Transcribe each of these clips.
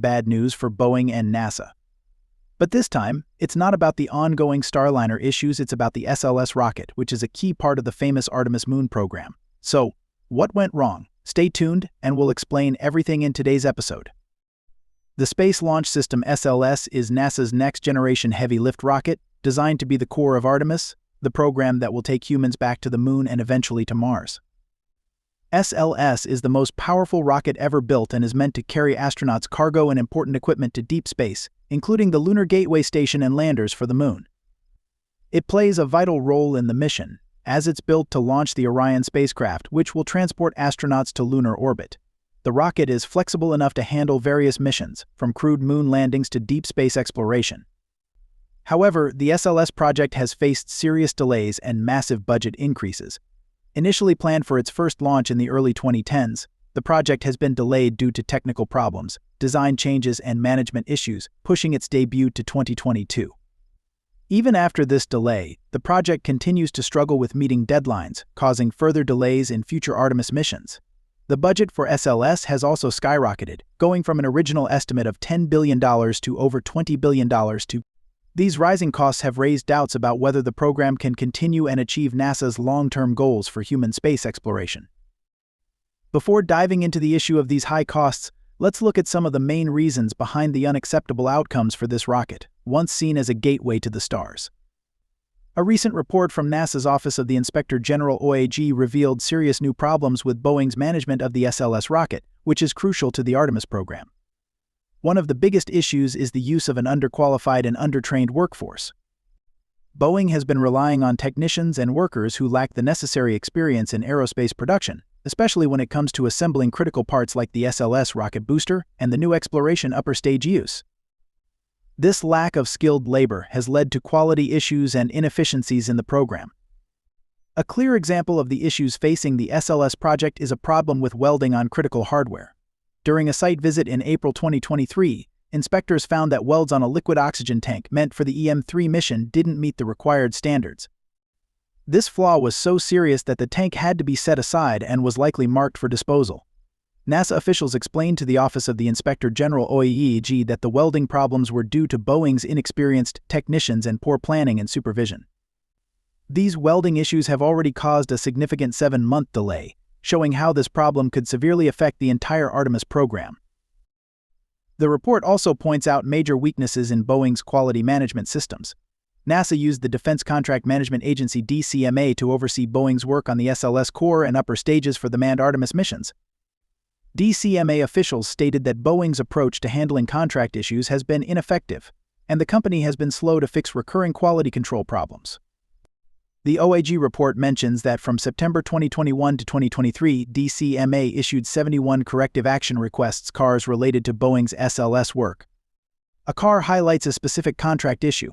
Bad news for Boeing and NASA. But this time, it's not about the ongoing Starliner issues, it's about the SLS rocket, which is a key part of the famous Artemis moon program. So, what went wrong? Stay tuned, and we'll explain everything in today's episode. The Space Launch System SLS is NASA's next-generation heavy-lift rocket, designed to be the core of Artemis, the program that will take humans back to the moon and eventually to Mars. SLS is the most powerful rocket ever built and is meant to carry astronauts' cargo and important equipment to deep space, including the Lunar Gateway Station and landers for the moon. It plays a vital role in the mission, as it's built to launch the Orion spacecraft, which will transport astronauts to lunar orbit. The rocket is flexible enough to handle various missions, from crewed moon landings to deep space exploration. However, the SLS project has faced serious delays and massive budget increases. Initially planned for its first launch in the early 2010s, the project has been delayed due to technical problems, design changes, and management issues, pushing its debut to 2022. Even after this delay, the project continues to struggle with meeting deadlines, causing further delays in future Artemis missions. The budget for SLS has also skyrocketed, going from an original estimate of $10 billion to over $20 billion. These rising costs have raised doubts about whether the program can continue and achieve NASA's long-term goals for human space exploration. Before diving into the issue of these high costs, let's look at some of the main reasons behind the unacceptable outcomes for this rocket, once seen as a gateway to the stars. A recent report from NASA's Office of the Inspector General (OAG) revealed serious new problems with Boeing's management of the SLS rocket, which is crucial to the Artemis program. One of the biggest issues is the use of an underqualified and undertrained workforce. Boeing has been relying on technicians and workers who lack the necessary experience in aerospace production, especially when it comes to assembling critical parts like the SLS rocket booster and the new exploration upper stage use. This lack of skilled labor has led to quality issues and inefficiencies in the program. A clear example of the issues facing the SLS project is a problem with welding on critical hardware. During a site visit in April 2023, inspectors found that welds on a liquid oxygen tank meant for the EM-3 mission didn't meet the required standards. This flaw was so serious that the tank had to be set aside and was likely marked for disposal. NASA officials explained to the Office of the Inspector General (OAG) that the welding problems were due to Boeing's inexperienced technicians and poor planning and supervision. These welding issues have already caused a significant 7-month delay, showing how this problem could severely affect the entire Artemis program. The report also points out major weaknesses in Boeing's quality management systems. NASA used the Defense Contract Management Agency (DCMA) to oversee Boeing's work on the SLS core and upper stages for the manned Artemis missions. DCMA officials stated that Boeing's approach to handling contract issues has been ineffective, and the company has been slow to fix recurring quality control problems. The OAG report mentions that from September 2021 to 2023, DCMA issued 71 corrective action requests CARs related to Boeing's SLS work. A CAR highlights a specific contract issue.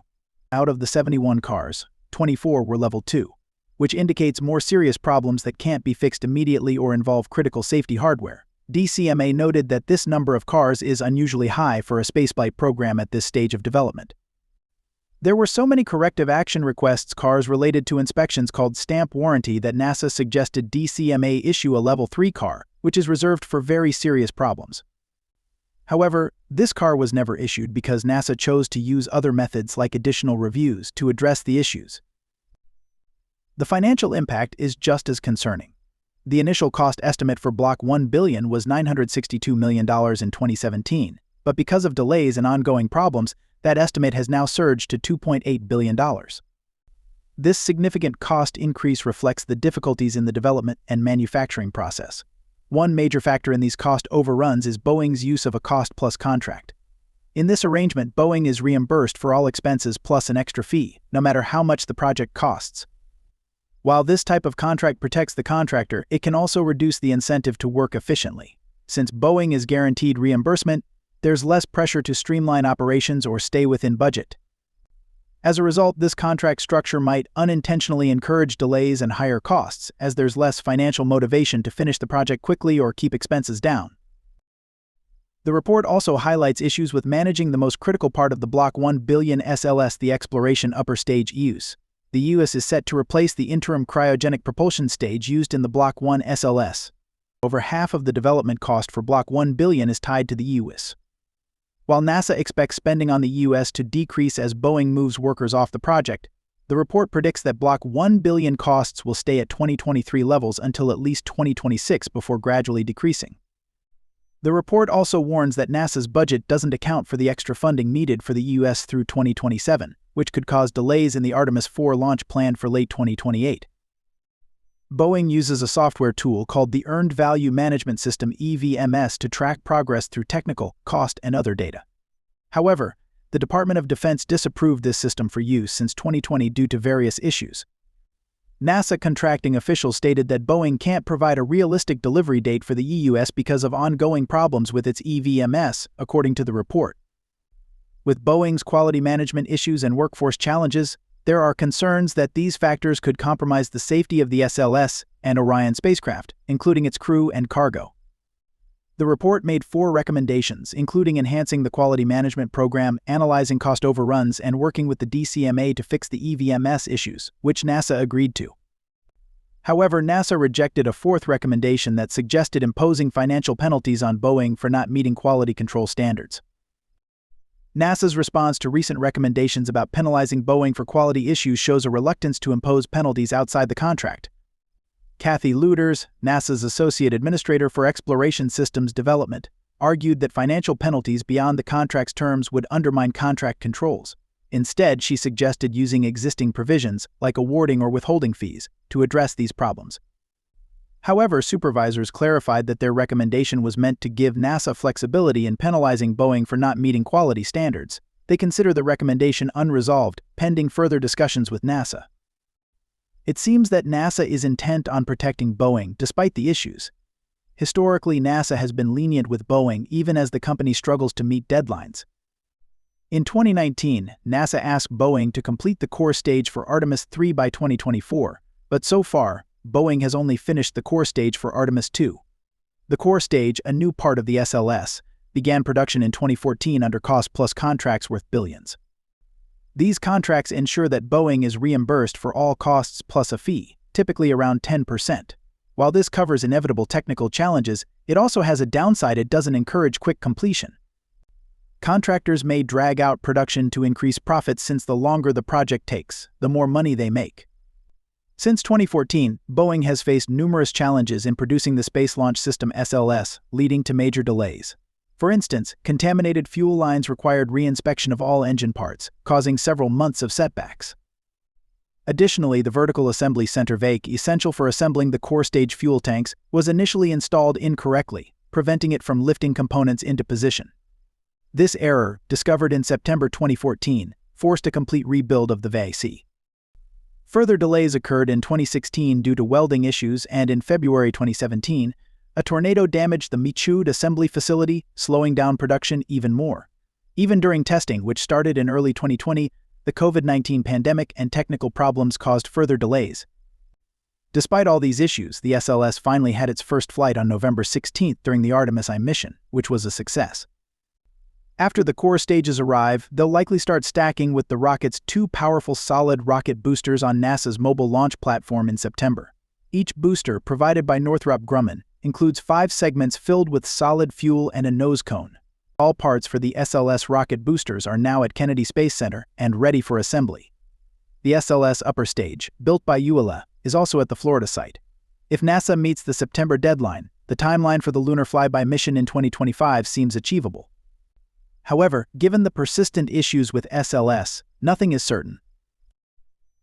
Out of the 71 CARs, 24 were Level 2, which indicates more serious problems that can't be fixed immediately or involve critical safety hardware. DCMA noted that this number of CARs is unusually high for a spaceflight program at this stage of development. There were so many corrective action requests CARs related to inspections called stamp warranty that NASA suggested DCMA issue a Level 3 CAR, which is reserved for very serious problems. However, this CAR was never issued because NASA chose to use other methods like additional reviews to address the issues. The financial impact is just as concerning. The initial cost estimate for Block 1 billion was $962 million in 2017, but because of delays and ongoing problems, that estimate has now surged to $2.8 billion. This significant cost increase reflects the difficulties in the development and manufacturing process. One major factor in these cost overruns is Boeing's use of a cost-plus contract. In this arrangement, Boeing is reimbursed for all expenses plus an extra fee, no matter how much the project costs. While this type of contract protects the contractor, it can also reduce the incentive to work efficiently. Since Boeing is guaranteed reimbursement, there's less pressure to streamline operations or stay within budget. As a result, this contract structure might unintentionally encourage delays and higher costs, as there's less financial motivation to finish the project quickly or keep expenses down. The report also highlights issues with managing the most critical part of the Block 1 billion SLS, the exploration upper stage use. The EUS is set to replace the interim cryogenic propulsion stage used in the Block 1 SLS. Over half of the development cost for Block 1 billion is tied to the EUS. While NASA expects spending on the U.S. to decrease as Boeing moves workers off the project, the report predicts that Block 1 billion costs will stay at 2023 levels until at least 2026 before gradually decreasing. The report also warns that NASA's budget doesn't account for the extra funding needed for the U.S. through 2027, which could cause delays in the Artemis 4 launch planned for late 2028. Boeing uses a software tool called the Earned Value Management System (EVMS) to track progress through technical, cost, and other data. However, the Department of Defense disapproved this system for use since 2020 due to various issues. NASA contracting officials stated that Boeing can't provide a realistic delivery date for the EUS because of ongoing problems with its EVMS, according to the report. With Boeing's quality management issues and workforce challenges, there are concerns that these factors could compromise the safety of the SLS and Orion spacecraft, including its crew and cargo. The report made 4 recommendations, including enhancing the quality management program, analyzing cost overruns, and working with the DCMA to fix the EVMS issues, which NASA agreed to. However, NASA rejected a 4th recommendation that suggested imposing financial penalties on Boeing for not meeting quality control standards. NASA's response to recent recommendations about penalizing Boeing for quality issues shows a reluctance to impose penalties outside the contract. Kathy Lueders, NASA's Associate Administrator for Exploration Systems Development, argued that financial penalties beyond the contract's terms would undermine contract controls. Instead, she suggested using existing provisions, like awarding or withholding fees, to address these problems. However, supervisors clarified that their recommendation was meant to give NASA flexibility in penalizing Boeing for not meeting quality standards. They consider the recommendation unresolved, pending further discussions with NASA. It seems that NASA is intent on protecting Boeing despite the issues. Historically, NASA has been lenient with Boeing even as the company struggles to meet deadlines. In 2019, NASA asked Boeing to complete the core stage for Artemis 3 by 2024, but so far, Boeing has only finished the core stage for Artemis 2. The core stage, a new part of the SLS, began production in 2014 under cost-plus contracts worth billions. These contracts ensure that Boeing is reimbursed for all costs plus a fee, typically around 10%. While this covers inevitable technical challenges, it also has a downside: it doesn't encourage quick completion. Contractors may drag out production to increase profits since the longer the project takes, the more money they make. Since 2014, Boeing has faced numerous challenges in producing the Space Launch System (SLS), leading to major delays. For instance, contaminated fuel lines required reinspection of all engine parts, causing several months of setbacks. Additionally, the Vertical Assembly Center (VAC), essential for assembling the core stage fuel tanks, was initially installed incorrectly, preventing it from lifting components into position. This error, discovered in September 2014, forced a complete rebuild of the VAC. Further delays occurred in 2016 due to welding issues, and in February 2017, a tornado damaged the Michoud assembly facility, slowing down production even more. Even during testing, which started in early 2020, the COVID-19 pandemic and technical problems caused further delays. Despite all these issues, the SLS finally had its first flight on November 16 during the Artemis I mission, which was a success. After the core stages arrive, they'll likely start stacking with the rocket's 2 powerful solid rocket boosters on NASA's mobile launch platform in September. Each booster, provided by Northrop Grumman, includes 5 segments filled with solid fuel and a nose cone. All parts for the SLS rocket boosters are now at Kennedy Space Center and ready for assembly. The SLS upper stage, built by ULA, is also at the Florida site. If NASA meets the September deadline, the timeline for the lunar flyby mission in 2025 seems achievable. However, given the persistent issues with SLS, nothing is certain.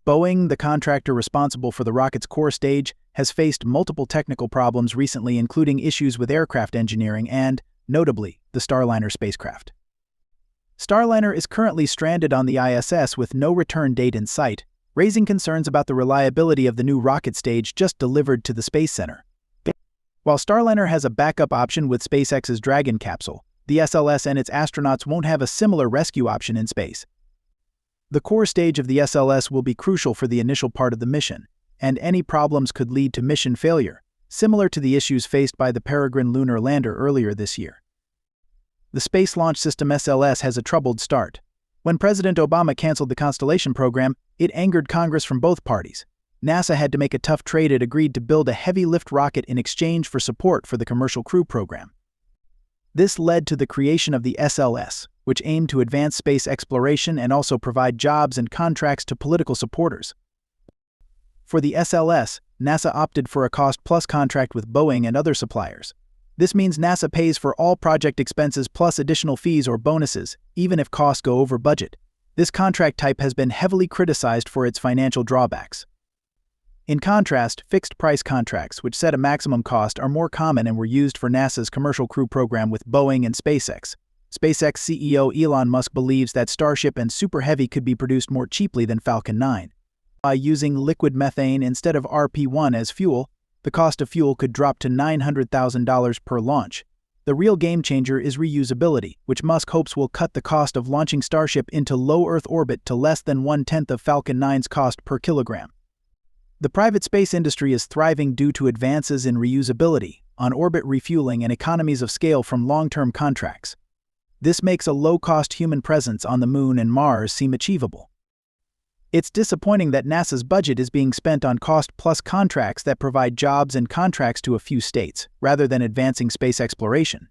Boeing, the contractor responsible for the rocket's core stage, has faced multiple technical problems recently, including issues with aircraft engineering and, notably, the Starliner spacecraft. Starliner is currently stranded on the ISS with no return date in sight, raising concerns about the reliability of the new rocket stage just delivered to the Space Center. While Starliner has a backup option with SpaceX's Dragon capsule, the SLS and its astronauts won't have a similar rescue option in space. The core stage of the SLS will be crucial for the initial part of the mission, and any problems could lead to mission failure, similar to the issues faced by the Peregrine lunar lander earlier this year. The Space Launch System (SLS) has a troubled start. When President Obama canceled the Constellation program, it angered Congress from both parties. NASA had to make a tough trade. It agreed to build a heavy-lift rocket in exchange for support for the Commercial Crew program. This led to the creation of the SLS, which aimed to advance space exploration and also provide jobs and contracts to political supporters. For the SLS, NASA opted for a cost-plus contract with Boeing and other suppliers. This means NASA pays for all project expenses plus additional fees or bonuses, even if costs go over budget. This contract type has been heavily criticized for its financial drawbacks. In contrast, fixed-price contracts, which set a maximum cost, are more common and were used for NASA's Commercial Crew program with Boeing and SpaceX. SpaceX CEO Elon Musk believes that Starship and Super Heavy could be produced more cheaply than Falcon 9. By using liquid methane instead of RP-1 as fuel, the cost of fuel could drop to $900,000 per launch. The real game-changer is reusability, which Musk hopes will cut the cost of launching Starship into low Earth orbit to less than 1/10 of Falcon 9's cost per kilogram. The private space industry is thriving due to advances in reusability, on-orbit refueling, and economies of scale from long-term contracts. This makes a low-cost human presence on the Moon and Mars seem achievable. It's disappointing that NASA's budget is being spent on cost-plus contracts that provide jobs and contracts to a few states, rather than advancing space exploration.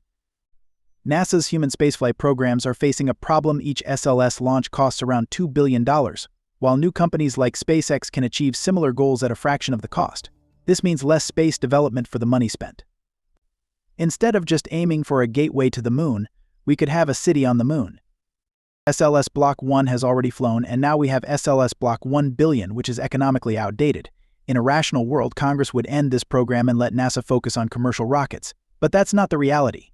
NASA's human spaceflight programs are facing a problem. Each SLS launch costs around $2 billion. While new companies like SpaceX can achieve similar goals at a fraction of the cost. This means less space development for the money spent. Instead of just aiming for a gateway to the Moon, we could have a city on the Moon. SLS Block 1 has already flown, and now we have SLS Block 1 billion, which is economically outdated. In a rational world, Congress would end this program and let NASA focus on commercial rockets. But that's not the reality.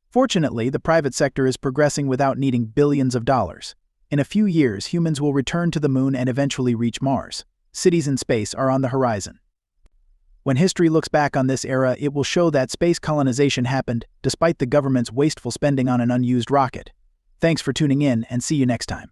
Fortunately, the private sector is progressing without needing billions of dollars. In a few years, humans will return to the Moon and eventually reach Mars. Cities in space are on the horizon. When history looks back on this era, it will show that space colonization happened despite the government's wasteful spending on an unused rocket. Thanks for tuning in, and see you next time.